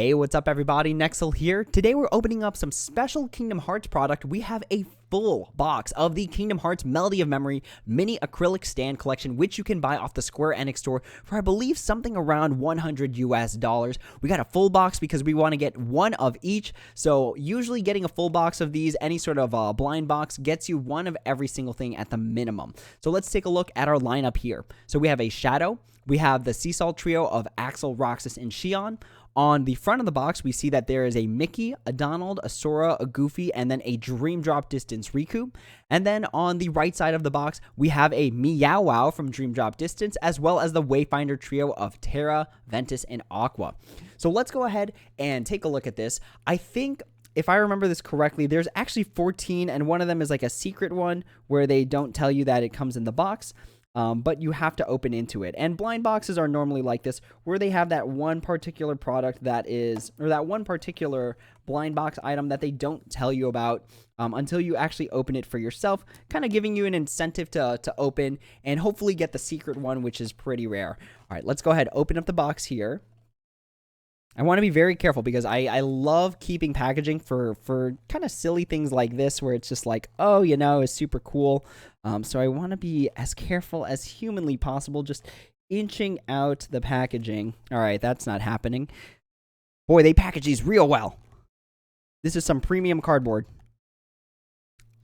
Hey, what's up everybody, Nexel here. Today we're opening up some special Kingdom Hearts product. We have a full box of the Kingdom Hearts Melody of Memory mini acrylic stand collection, which you can buy off the Square Enix store for I believe something around $100 US. We got a full box because we want to get one of each. So usually getting a full box of these, any sort of blind box, gets you one of every single thing at the minimum. So let's take a look at our lineup here. So we have a Shadow, we have the Seesaw trio of Axel, Roxas, and Xion. On the front of the box, we see that there is a Mickey, a Donald, a Sora, a Goofy, and then a Dream Drop Distance Riku. And then on the right side of the box, we have a Meow Wow from Dream Drop Distance, as well as the Wayfinder trio of Terra, Ventus, and Aqua. So let's go ahead and take a look at this. I think, if I remember this correctly, there's actually 14, and one of them is like a secret one where they don't tell you that it comes in the box. But you have to open into it. And blind boxes are normally like this, where they have that one particular product that is, or that one particular blind box item that they don't tell you about until you actually open it for yourself, kind of giving you an incentive to open and hopefully get the secret one, which is pretty rare. All right, let's go ahead, open up the box here. I want to be very careful because I love keeping packaging for kind of silly things like this where it's just like, oh, you know, it's super cool. So I want to be as careful as humanly possible, just inching out the packaging. All right, that's not happening. Boy, they package these real well. This is some premium cardboard.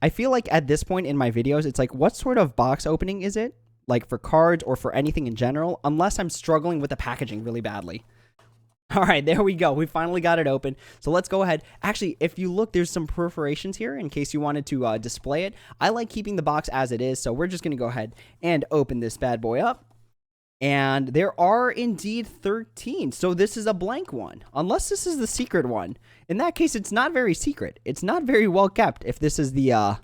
I feel like at this point in my videos, it's like, what sort of box opening is it? Like for cards or for anything in general, unless I'm struggling with the packaging really badly. All right, there we go. We finally got it open. So let's go ahead. Actually, if you look, there's some perforations here in case you wanted to display it. I like keeping the box as it is, so we're just going to go ahead and open this bad boy up. And there are indeed 13. So this is a blank one, unless this is the secret one. In that case, it's not very secret. It's not very well kept if this is the, yeah,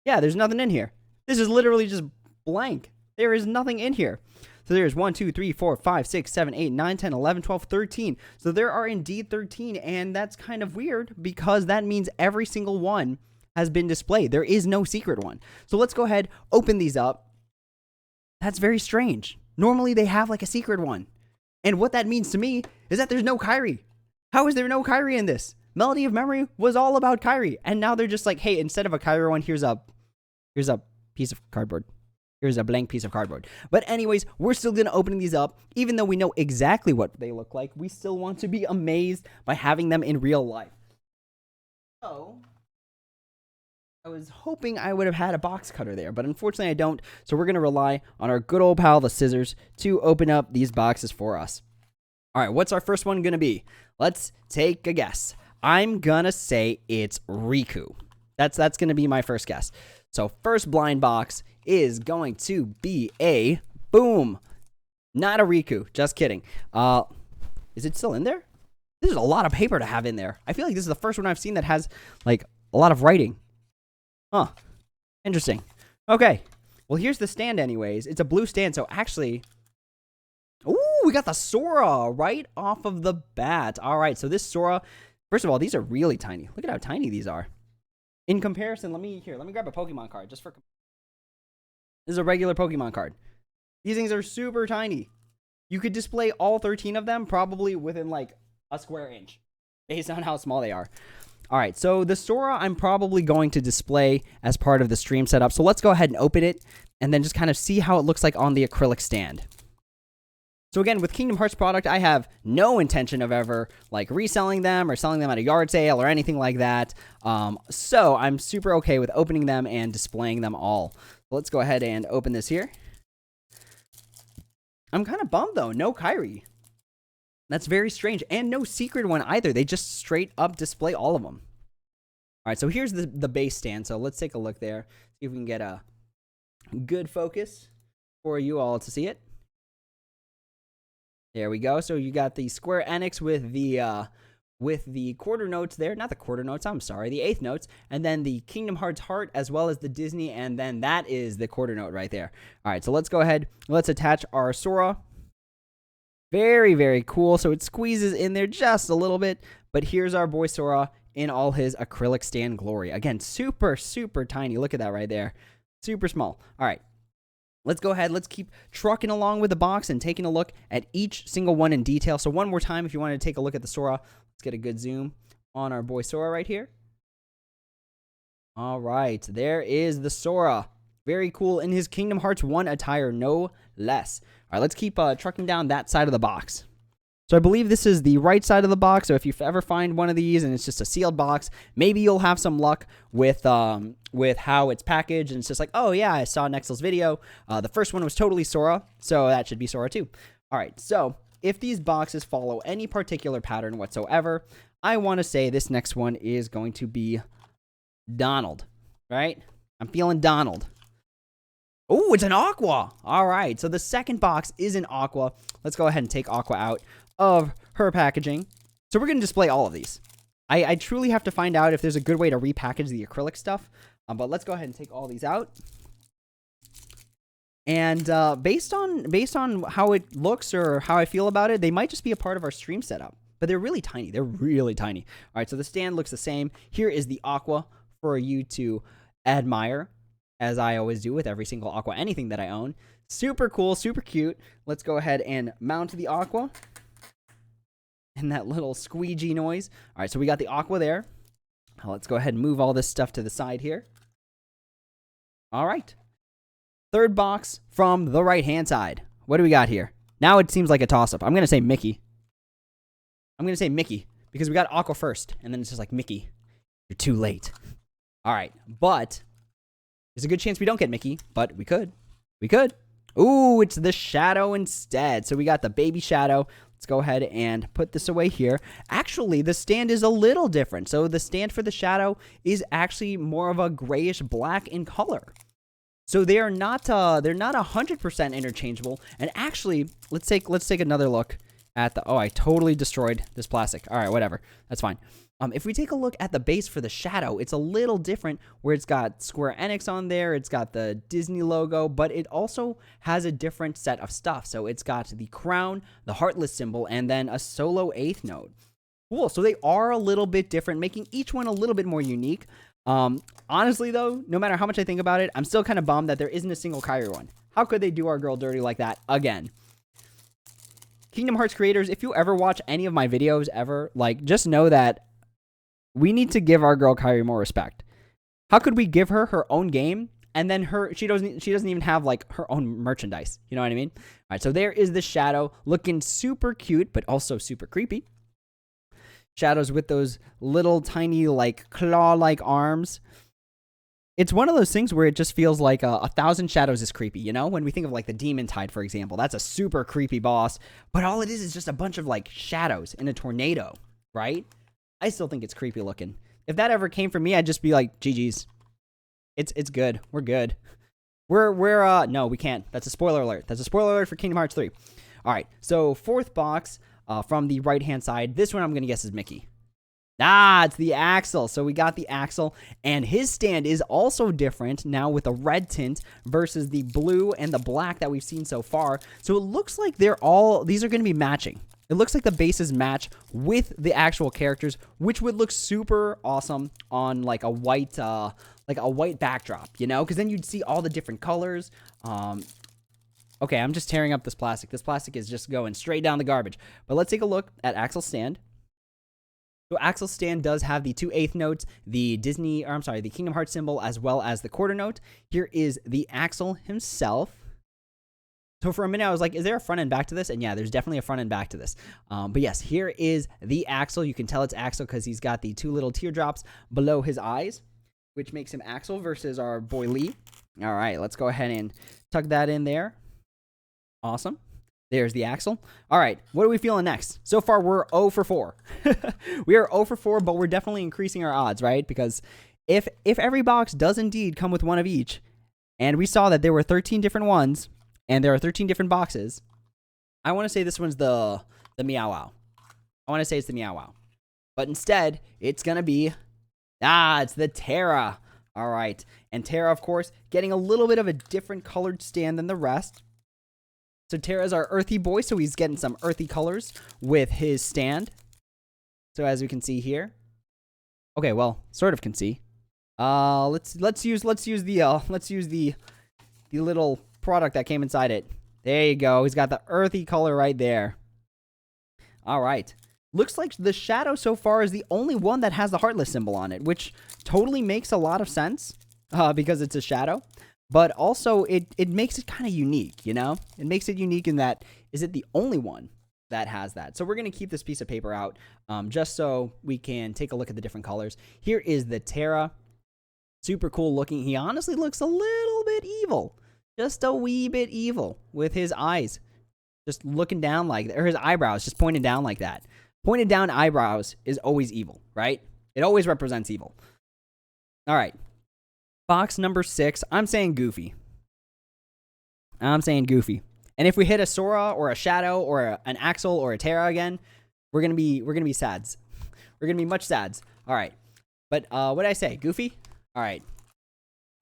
there's nothing in here. This is literally just blank. There is nothing in here. So there's 1, 2, 3, 4, 5, 6, 7, 8, 9, 10, 11, 12, 13. So there are indeed 13, and that's kind of weird because that means every single one has been displayed. There is no secret one. So let's go ahead, open these up. That's very strange. Normally they have like a secret one. And what that means to me is that there's no Kairi. How is there no Kairi in this? Melody of Memory was all about Kairi, and now they're just like, hey, instead of a Kairi one, here's a piece of cardboard. Here's a blank piece of cardboard. But anyways, we're still going to open these up. Even though we know exactly what they look like, we still want to be amazed by having them in real life. So, I was hoping I would have had a box cutter there, but unfortunately I don't. So we're going to rely on our good old pal, the scissors, to open up these boxes for us. All right, what's our first one going to be? Let's take a guess. I'm going to say it's Riku. That's going to be my first guess. So first blind box is going to be a boom. Not a Riku. Just kidding. Is it still in there? This is a lot of paper to have in there. I feel like this is the first one I've seen that has like a lot of writing. Huh. Interesting. Okay. Well, here's the stand anyways. It's a blue stand, so actually... Ooh, we got the Sora right off of the bat. All right, so this Sora... First of all, these are really tiny. Look at how tiny these are. In comparison, let me grab a Pokemon card just for... This is a regular Pokemon card. These things are super tiny. You could display all 13 of them probably within like a square inch based on how small they are. All right, so the Sora I'm probably going to display as part of the stream setup. So let's go ahead and open it and then just kind of see how it looks like on the acrylic stand. So again, with Kingdom Hearts product, I have no intention of ever like reselling them or selling them at a yard sale or anything like that. So I'm super okay with opening them and displaying them all. Let's go ahead and open this here. I'm kind of bummed though, no Kairi. That's very strange, and no secret one either. They just straight up display all of them. All right, so here's the base stand. So let's take a look there, see if we can get a good focus for you all to see it. There we go. So you got the Square Enix with the quarter notes there. Not the quarter notes, I'm sorry. The eighth notes. And then the Kingdom Hearts heart as well as the Disney. And then that is the quarter note right there. All right, so let's go ahead. Let's attach our Sora. Very, very cool. So it squeezes in there just a little bit. But here's our boy Sora in all his acrylic stand glory. Again, super, super tiny. Look at that right there. Super small. All right. let's go ahead. Let's keep trucking along with the box and taking a look at each single one in detail. So one more time, if you wanted to take a look at the Sora, let's get a good zoom on our boy Sora right here. All right, there is the Sora. Very cool in his Kingdom Hearts 1 attire, no less. All right, let's keep trucking down that side of the box. So I believe this is the right side of the box. So if you ever find one of these and it's just a sealed box, maybe you'll have some luck with how it's packaged. And it's just like, oh yeah, I saw Nexel's video. The first one was totally Sora, so that should be Sora too. All right, so if these boxes follow any particular pattern whatsoever, I want to say this next one is going to be Donald, right? I'm feeling Donald. Oh, it's an Aqua. All right, so the second box is an Aqua. Let's go ahead and take Aqua out of her packaging. So we're going to display all of these. I truly have to find out if there's a good way to repackage the acrylic stuff. But let's go ahead and take all these out. And based on how it looks or how I feel about it, they might just be a part of our stream setup. But they're really tiny. They're really tiny. All right, so the stand looks the same. Here is the Aqua for you to admire, as I always do with every single Aqua anything that I own. Super cool, super cute. Let's go ahead and mount the Aqua. And that little squeegee noise. All right, so we got the Aqua there. Now let's go ahead and move all this stuff to the side here. All right. Third box from the right-hand side. What do we got here? Now it seems like a toss-up. I'm going to say Mickey. I'm going to say Mickey because we got Aqua first. And then it's just like, Mickey, you're too late. All right, but there's a good chance we don't get Mickey, but we could. We could. Ooh, it's the Shadow instead. So we got the baby Shadow. Let's go ahead and put this away here. Actually, the stand is a little different. So the stand for the Shadow is actually more of a grayish black in color. So they are not 100% interchangeable. And actually, let's take another look at the. Oh, I totally destroyed this plastic. All right, whatever. That's fine. If we take a look at the base for the Shadow, it's a little different where it's got Square Enix on there, it's got the Disney logo, but it also has a different set of stuff. So it's got the crown, the heartless symbol, and then a solo 8th note. Cool, so they are a little bit different, making each one a little bit more unique. Honestly though, no matter how much I think about it, I'm still kind of bummed that there isn't a single Kairi one. How could they do our girl dirty like that again? Kingdom Hearts creators, if you ever watch any of my videos ever, like, just know that we need to give our girl Kairi more respect. How could we give her her own game and then she doesn't even have like her own merchandise? You know what I mean? All right, so there is the Shadow looking super cute but also super creepy. Shadows with those little tiny like claw-like arms. It's one of those things where it just feels like 1,000 Shadows is creepy, you know? When we think of like the Demon Tide, for example, that's a super creepy boss, but all it is just a bunch of like shadows in a tornado, right? I still think it's creepy looking. If that ever came from me, I'd just be like, GG's. It's good. We're good. No, we can't. That's a spoiler alert. That's a spoiler alert for Kingdom Hearts 3. All right, so fourth box from the right-hand side. This one I'm going to guess is Mickey. Ah, it's the Axel. So we got the Axel, and his stand is also different now with a red tint versus the blue and the black that we've seen so far. So it looks like these are going to be matching. It looks like the bases match with the actual characters, which would look super awesome on like a white backdrop, you know? Because then you'd see all the different colors. Okay, I'm just tearing up this plastic. This plastic is just going straight down the garbage. But let's take a look at Axel's stand. So Axel's stand does have the 2 8th notes, the Kingdom Hearts symbol, as well as the quarter note. Here is the Axel himself. So for a minute, I was like, is there a front and back to this? And yeah, there's definitely a front and back to this. But yes, here is the Axel. You can tell it's Axel because he's got the 2 little teardrops below his eyes, which makes him Axel versus our boy Lee. All right, let's go ahead and tuck that in there. Awesome. There's the Axel. All right, what are we feeling next? So far, we're 0 for 4. We are 0 for 4, but we're definitely increasing our odds, right? Because if every box does indeed come with one of each, and we saw that there were 13 different ones, and there are 13 different boxes, I want to say this one's the Meow Wow. I want to say it's the Meow Wow. But instead, it's going to be, it's the Terra. All right. And Terra, of course, getting a little bit of a different colored stand than the rest. So Terra's our earthy boy, so he's getting some earthy colors with his stand. So as we can see here. Okay, well, sort of can see. Let's use the little product that came inside it. There you go. He's got the earthy color right there. All right. Looks like the shadow so far is the only one that has the heartless symbol on it, which totally makes a lot of sense because it's a shadow. But also, it makes it kind of unique, you know? It makes it unique in that, is it the only one that has that? So we're going to keep this piece of paper out just so we can take a look at the different colors. Here is the Terra. Super cool looking. He honestly looks a little bit evil. Just a wee bit evil with his eyes. Just looking down like that. Or his eyebrows just pointed down like that. Pointed down eyebrows is always evil, right? It always represents evil. All right. Box number 6. I'm saying Goofy. I'm saying Goofy. And if we hit a Sora or a Shadow or an Axel or a Terra again, we're gonna be sads. We're gonna be much sads. All right. But what did I say? Goofy? All right.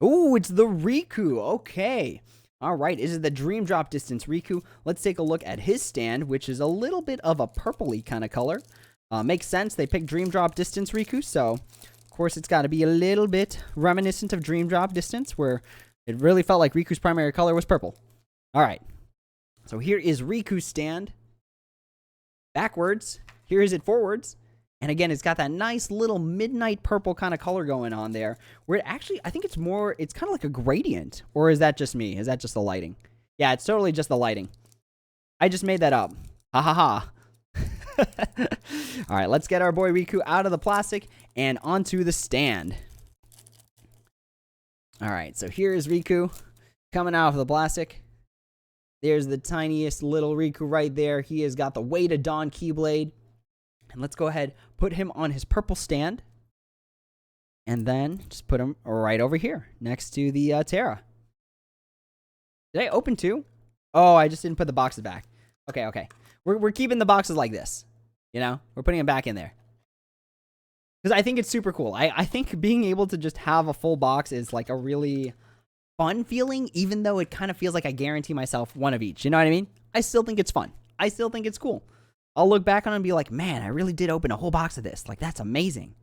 Ooh, it's the Riku. Okay. All right. Is it the Dream Drop Distance Riku? Let's take a look at his stand, which is a little bit of a purpley kind of color. Makes sense. They picked Dream Drop Distance Riku, so of course it's got to be a little bit reminiscent of Dream Drop Distance, where it really felt like Riku's primary color was purple. All right. So here is Riku's stand. Backwards. Here is it forwards. And again, it's got that nice little midnight purple kind of color going on there, where it actually, I think it's kind of like a gradient. Or is that just me? Is that just the lighting? Yeah, it's totally just the lighting. I just made that up. Ha ha ha. All right, let's get our boy Riku out of the plastic and onto the stand. All right, so here is Riku coming out of the plastic. There's the tiniest little Riku right there. He has got the Way to Dawn Keyblade. And let's go ahead, put him on his purple stand. And then just put him right over here next to the Terra. Did I open two? Oh, I just didn't put the boxes back. Okay. We're keeping the boxes like this. You know, we're putting them back in there. Because I think it's super cool. I think being able to just have a full box is like a really fun feeling, even though it kind of feels like I guarantee myself one of each. You know what I mean? I still think it's fun. I still think it's cool. I'll look back on it and be like, man, I really did open a whole box of this. Like, that's amazing.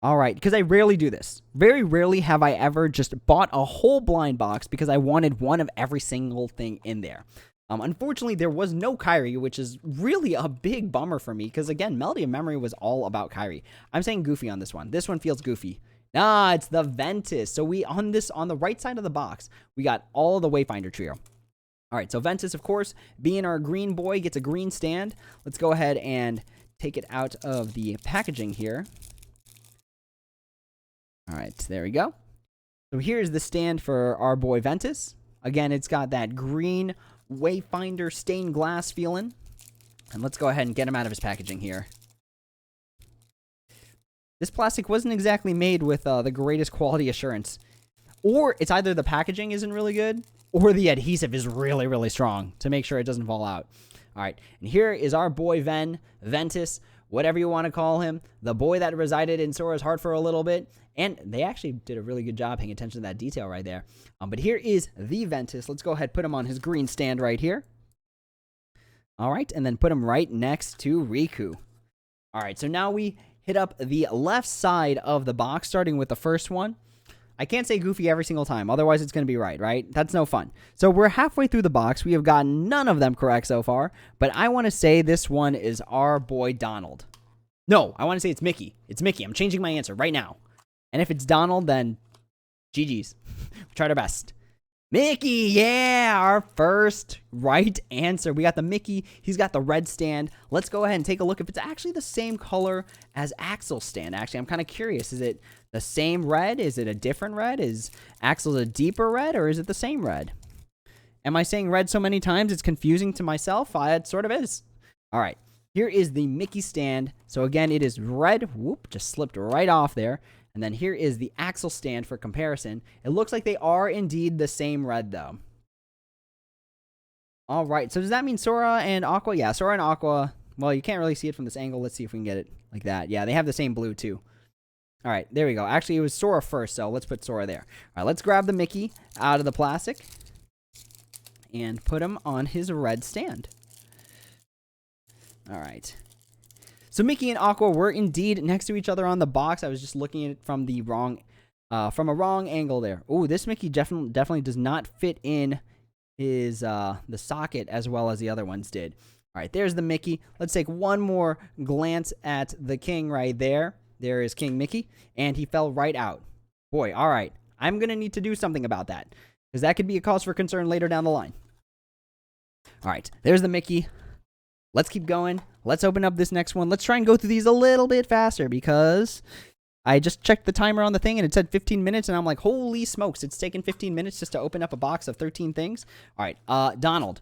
All right, because I rarely do this. Very rarely have I ever just bought a whole blind box because I wanted one of every single thing in there. Unfortunately, there was no Kyrie, which is really a big bummer for me because, again, Melody of Memory was all about Kyrie. I'm saying Goofy on this one. This one feels goofy. Nah, it's the Ventus. So on the right side of the box, we got all the Wayfinder trio. All right, so Ventus, of course, being our green boy, gets a green stand. Let's go ahead and take it out of the packaging here. All right, there we go. So here's the stand for our boy Ventus. Again, it's got that green Wayfinder stained glass feeling. And let's go ahead and get him out of his packaging here. This plastic wasn't exactly made with the greatest quality assurance. Or it's either the packaging isn't really good, or the adhesive is really, really strong to make sure it doesn't fall out. All right, and here is our boy Ventus, whatever you want to call him, the boy that resided in Sora's heart for a little bit. And they actually did a really good job paying attention to that detail right there. But here is the Ventus. Let's go ahead, put him on his green stand right here. All right, and then put him right next to Riku. All right, so now we hit up the left side of the box, starting with the first one. I can't say Goofy every single time, otherwise it's going to be right? That's no fun. So we're halfway through the box. We have gotten none of them correct so far, but I want to say this one is our boy Donald. No, I want to say it's Mickey. It's Mickey. I'm changing my answer right now. And if it's Donald, then GG's. We tried our best. Mickey, yeah, our first right answer. We got the Mickey. He's got the red stand. Let's go ahead and take a look if it's actually the same color as Axel's stand. Actually, I'm kind of curious. Is it the same red? Is it a different red? Is Axel's a deeper red, or is it the same red? Am I saying red so many times it's confusing to myself? It sort of is. All right, here is the Mickey stand. So again, it is red. Whoop, just slipped right off there. And then here is the Axel stand for comparison. It looks like they are indeed the same red, though. All right, so does that mean Sora and Aqua? Yeah, Sora and Aqua. Well, you can't really see it from this angle. Let's see if we can get it like that. Yeah, they have the same blue, too. All right, there we go. Actually, it was Sora first, so let's put Sora there. All right, let's grab the Mickey out of the plastic and put him on his red stand. All right. So Mickey and Aqua were indeed next to each other on the box. I was just looking at it from the wrong from a wrong angle there. Ooh, this Mickey definitely does not fit in his the socket as well as the other ones did. All right, there's the Mickey. Let's take one more glance at the king right there. There is King Mickey, and he fell right out. Boy, all right. I'm going to need to do something about that, because that could be a cause for concern later down the line. All right, there's the Mickey. Let's keep going. Let's open up this next one. Let's try and go through these a little bit faster, because I just checked the timer on the thing, and it said 15 minutes, and I'm like, holy smokes, it's taken 15 minutes just to open up a box of 13 things. All right, Donald.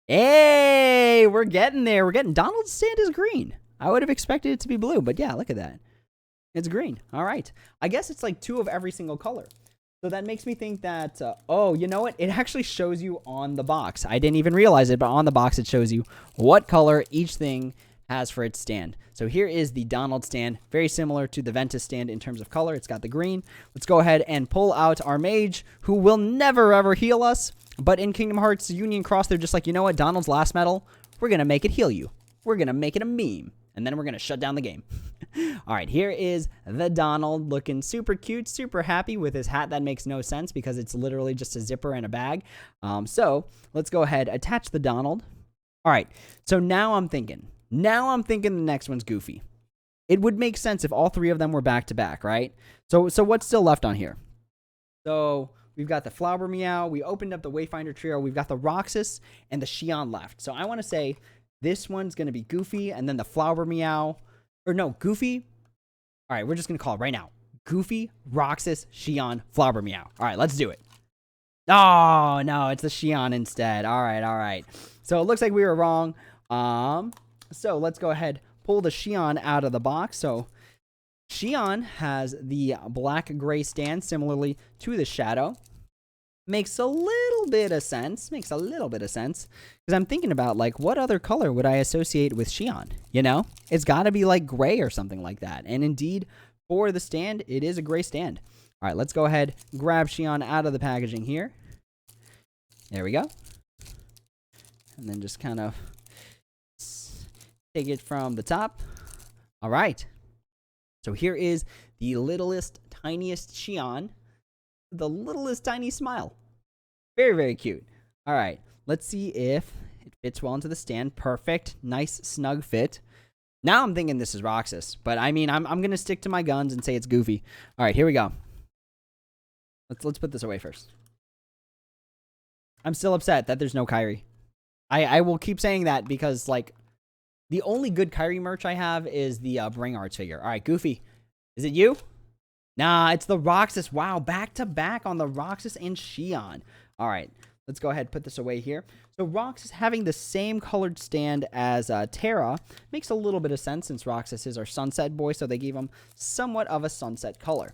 Hey, we're getting there. We're getting Donald's stand is green. I would have expected it to be blue, but yeah, look at that. It's green. All right. I guess it's like 2 of every single color. So that makes me think that, oh, you know what? It actually shows you on the box. I didn't even realize it, but on the box it shows you what color each thing has for its stand. So here is the Donald stand, very similar to the Ventus stand in terms of color. It's got the green. Let's go ahead and pull out our mage, who will never, ever heal us. But in Kingdom Hearts Union Cross, they're just like, you know what? Donald's last medal, we're going to make it heal you. We're going to make it a meme. And then we're going to shut down the game. All right, here is the Donald looking super cute, super happy with his hat that makes no sense because it's literally just a zipper and a bag. So let's go ahead, attach the Donald. All right, so now I'm thinking the next one's Goofy. It would make sense if all 3 of them were back to back, right? So what's still left on here? So we've got the Flower Meow. We opened up the Wayfinder trio. We've got the Roxas and the Xion left. So I want to say this one's going to be Goofy, and then the Flower Meow. Or no, Goofy. All right, we're just going to call it right now. Goofy, Roxas, Xion, Flower Meow. All right, let's do it. Oh, no, it's the Xion instead. All right. So it looks like we were wrong. So let's go ahead, pull the Xion out of the box. So Xion has the black-gray stand, similarly to the Shadow. Makes a little bit of sense. Because I'm thinking about, like, what other color would I associate with Xion? You know? It's got to be, like, gray or something like that. And indeed, for the stand, it is a gray stand. All right, let's go ahead, grab Xion out of the packaging here. There we go. And then just kind of take it from the top. All right. So here is the littlest, tiniest Xion. The littlest tiny smile. Very, very cute. All right, let's see if it fits well into the stand. Perfect. Nice, snug fit. Now I'm thinking this is Roxas, but I mean, I'm going to stick to my guns and say it's Goofy. All right, here we go. Let's put this away first. I'm still upset that there's no Kyrie. I will keep saying that because, like, the only good Kyrie merch I have is the Bring Arts figure. All right, Goofy. Is it you? Nah, it's the Roxas. Wow, back-to-back on the Roxas and Xion. All right, let's go ahead and put this away here. So Roxas having the same colored stand as Terra makes a little bit of sense since Roxas is our sunset boy, so they gave him somewhat of a sunset color.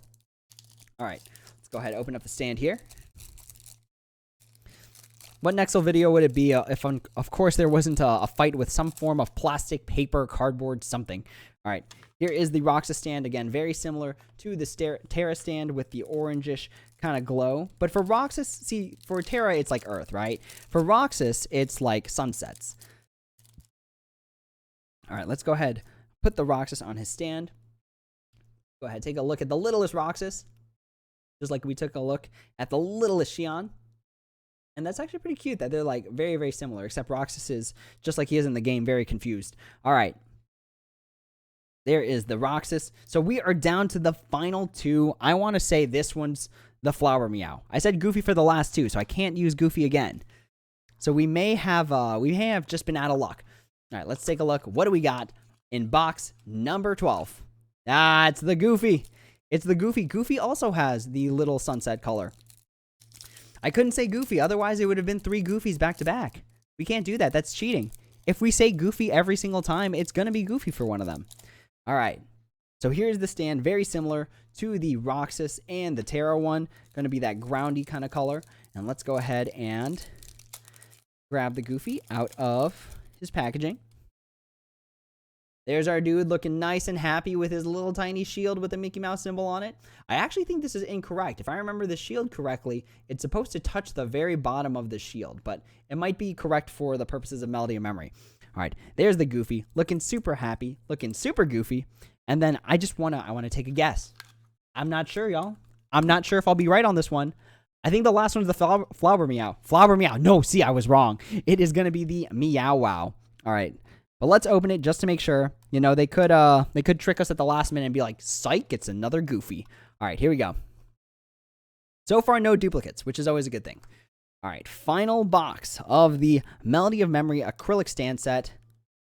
All right, let's go ahead and open up the stand here. What Nexel video would it be if, of course, there wasn't a fight with some form of plastic, paper, cardboard, something? All right, here is the Roxas stand. Again, very similar to the Terra stand with the orangish kind of glow. But for Roxas, see, for Terra, it's like Earth, right? For Roxas, it's like sunsets. All right, let's go ahead, put the Roxas on his stand. Go ahead, take a look at the littlest Roxas, just like we took a look at the littlest Xion. And that's actually pretty cute that they're like very, very similar, except Roxas is, just like he is in the game, very confused. All right. There is the Roxas. So we are down to the final 2. I want to say this one's the Flower Meow. I said Goofy for the last 2, so I can't use Goofy again. So we may have just been out of luck. All right, let's take a look. What do we got in box number 12? Ah, it's the Goofy. It's the Goofy. Goofy also has the little sunset color. I couldn't say Goofy, otherwise it would have been 3 Goofies back to back. We can't do that. That's cheating. If we say Goofy every single time, it's going to be Goofy for one of them. All right. So here's the stand, very similar to the Roxas and the Terra one. Going to be that groundy kind of color. And let's go ahead and grab the Goofy out of his packaging. There's our dude looking nice and happy with his little tiny shield with the Mickey Mouse symbol on it. I actually think this is incorrect. If I remember the shield correctly, it's supposed to touch the very bottom of the shield, but it might be correct for the purposes of Melody of Memory. All right, there's the Goofy, looking super happy, looking super goofy. And then I want to take a guess. I'm not sure, y'all. I'm not sure if I'll be right on this one. I think the last one's the Flower Meow. Flower Meow. No, see, I was wrong. It is going to be the Meow Wow. All right. But let's open it just to make sure. You know, they could trick us at the last minute and be like, psych, it's another Goofy. All right, here we go. So far, no duplicates, which is always a good thing. All right, final box of the Melody of Memory acrylic stand set.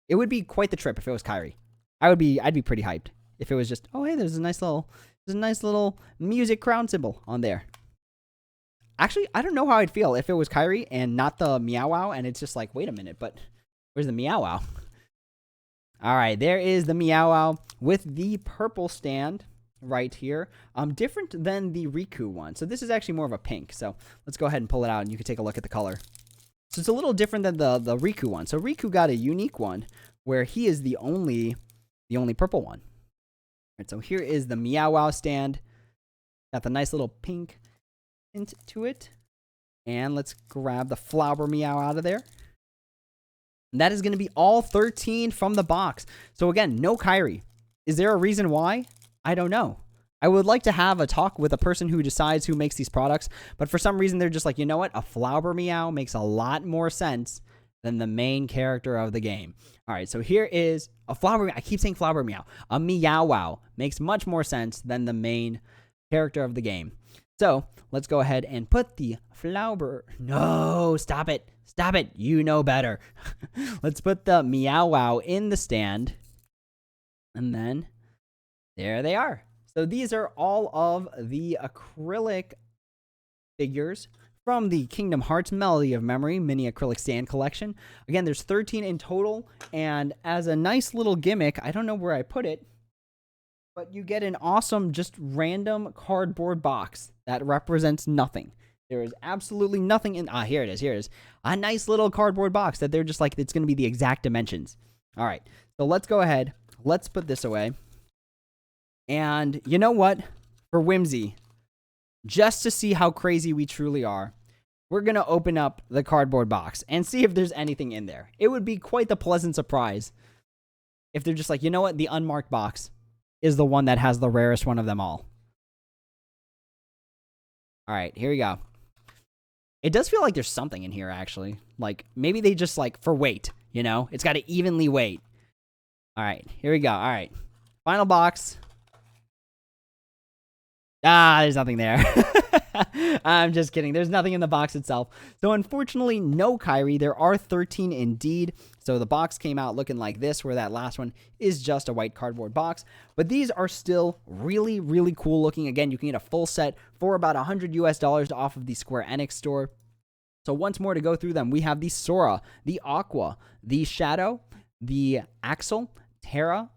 It would be quite the trip if it was Kyrie. I'd be pretty hyped if it was just, oh hey, there's a nice little music crown symbol on there. Actually, I don't know how I'd feel if it was Kyrie and not the Meow Wow, and it's just like, wait a minute, but where's the Meow Wow? All right, there is the Meow Wow with the purple stand right here. Different than the Riku one. So this is actually more of a pink. So let's go ahead and pull it out, and you can take a look at the color. So it's a little different than the Riku one. So Riku got a unique one where he is the only purple one. All right, so here is the Meow Wow stand. Got the nice little pink into it. And let's grab the Flower Meow out of there. And that is going to be all 13 from the box. So again, no Kyrie. Is there a reason why? I don't know. I would like to have a talk with a person who decides who makes these products, but for some reason they're just like, you know what? A Flower Meow makes a lot more sense than the main character of the game. All right, so here is a Flower Meow. I keep saying Flower Meow. A Meow Wow makes much more sense than the main character of the game. So let's go ahead and put the flower. No, stop it. Stop it. You know better. Let's put the Meow Wow in the stand. And then there they are. So these are all of the acrylic figures from the Kingdom Hearts Melody of Memory mini acrylic stand collection. Again, there's 13 in total. And as a nice little gimmick, I don't know where I put it, but you get an awesome, just random cardboard box that represents nothing. There is absolutely nothing in... here it is. Here it is. A nice little cardboard box that they're just like, it's going to be the exact dimensions. All right. So let's go ahead. Let's put this away. And you know what? For whimsy, just to see how crazy we truly are, we're going to open up the cardboard box and see if there's anything in there. It would be quite the pleasant surprise if they're just like, you know what? The unmarked box is the one that has the rarest one of them all. All right, here we go. It does feel like there's something in here, actually. Like, maybe they just, like, for weight, you know? It's got to evenly weight. All right, here we go. All right, final box. There's nothing there. I'm just kidding. There's nothing in the box itself. So unfortunately, no Kyrie. There are 13 indeed. So the box came out looking like this, where that last one is just a white cardboard box. But these are still really, really cool looking. Again, you can get a full set for about $100 US off of the Square Enix store. So once more to go through them, we have the Sora, the Aqua, the Shadow, the Axel, Terra,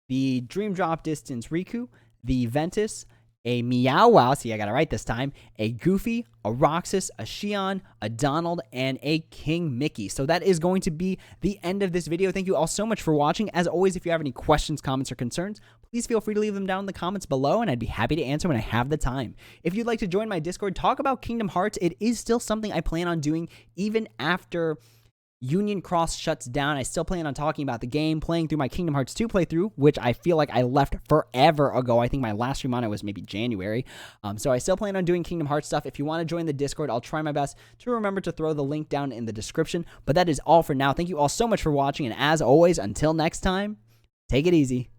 the Dream Drop Distance Riku, the Ventus, a Meow Wow, see I got it right this time, a Goofy, a Roxas, a Xion, a Donald, and a King Mickey. So that is going to be the end of this video. Thank you all so much for watching. As always, if you have any questions, comments, or concerns, please feel free to leave them down in the comments below, and I'd be happy to answer when I have the time. If you'd like to join my Discord, talk about Kingdom Hearts, it is still something I plan on doing even after Union Cross shuts down. I still plan on talking about the game, playing through my Kingdom Hearts 2 playthrough, which I feel like I left forever ago. I think my last stream on it was maybe January. So I still plan on doing Kingdom Hearts stuff. If you want to join the Discord, I'll try my best to remember to throw the link down in the description. But that is all for now. Thank you all so much for watching, and as always, until next time, take it easy.